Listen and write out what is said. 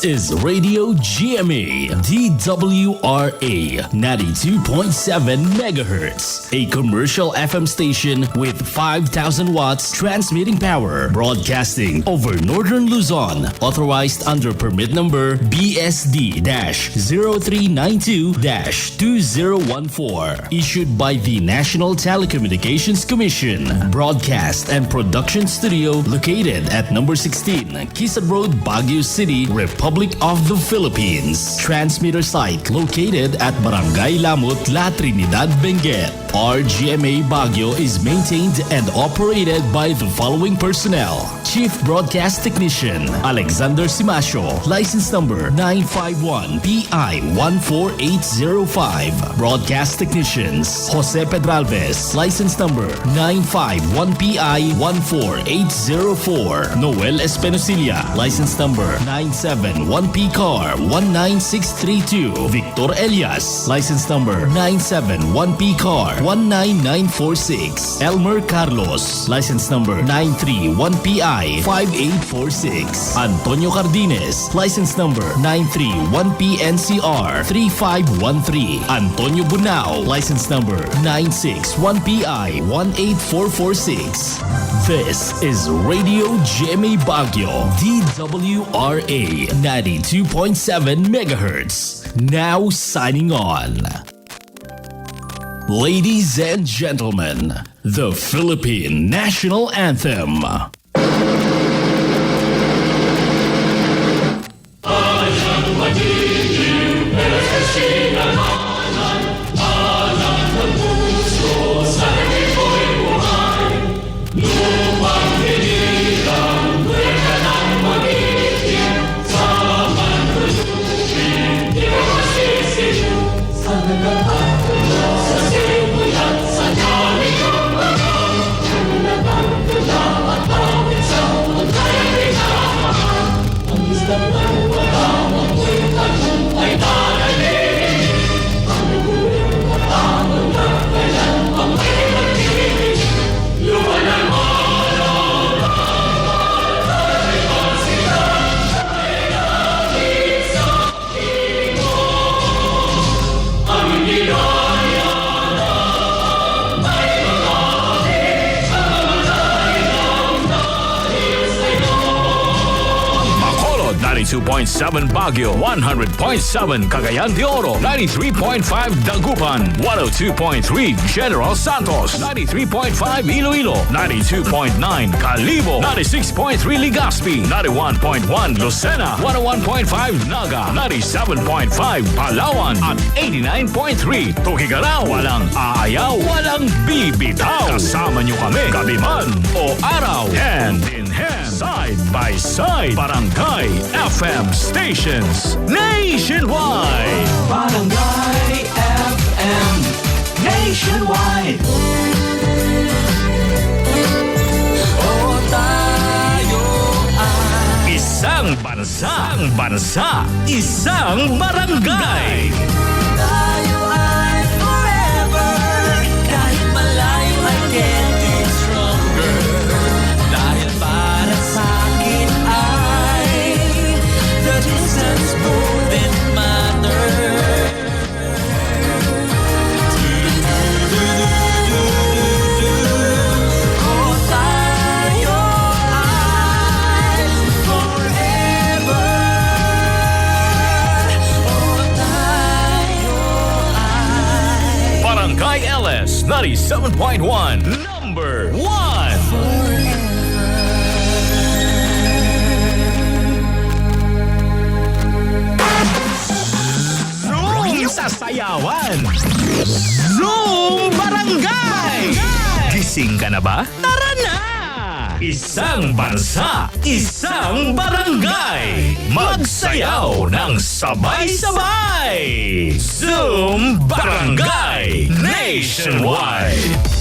is Radio GMA DWRA 92.7 megahertz, a commercial FM station with 5,000 watts transmitting power, broadcasting over northern Luzon, authorized under permit number BSD-0392-2014, issued by the National Telecommunications Commission. Broadcast and production studio located at number 16 Quezon Road, Baguio City, Republic of the Philippines. Transmitter site located at Barangay Lamut, La Trinidad, Benguet. RGMA Baguio is maintained and operated by the following personnel: Chief Broadcast Technician Alexander Simasio, license number 951PI14805. Broadcast Technicians Jose Pedralves, license number 951PI14804. Noel Espinosilia, license number 971PCAR19632. Victor Elias, license number 971PCAR19946. Elmer Carlos, license number 931PI5846. Antonio Cardines, license number 931PNCR3513. Antonio Bunao, license number 961PI18446. This is Radio GMA Baguio DWRA 92.7 megahertz. Now signing on. Ladies and gentlemen, the Philippine National Anthem. Bacolod 92.7 Baguio, 100.7 Cagayan de Oro, 93.5 Dagupan, 102.3 General Santos, 93.5 Iloilo, 92.9 Calibo, 96.3 Legazpi, 91.1 Lucena, 101.5 Naga, 97.5 Palawan, at 89.3 Tugigarao. Walang aayaw, walang bibitaw. Kasama nyo kami, gabi man o araw. Hand in hand, side by side. Barangay FM stations nationwide. Barangay FM nationwide. Oh, tayo ay Isang bansa, isang barangay. tayo ay forever. Kahit malayo ay getting stronger. Dahil para sa akin ay the distance wouldn't matter. Oh, tayo ay forever. Oh, tayo ay Barangay LS 97.1, number 1. Zoom sa sayawan. Zoom Barangay! Gising ka na ba? Tara na! Isang bansa, isang barangay. Magsayaw ng sabay-sabay. Zoom Barangay Nationwide.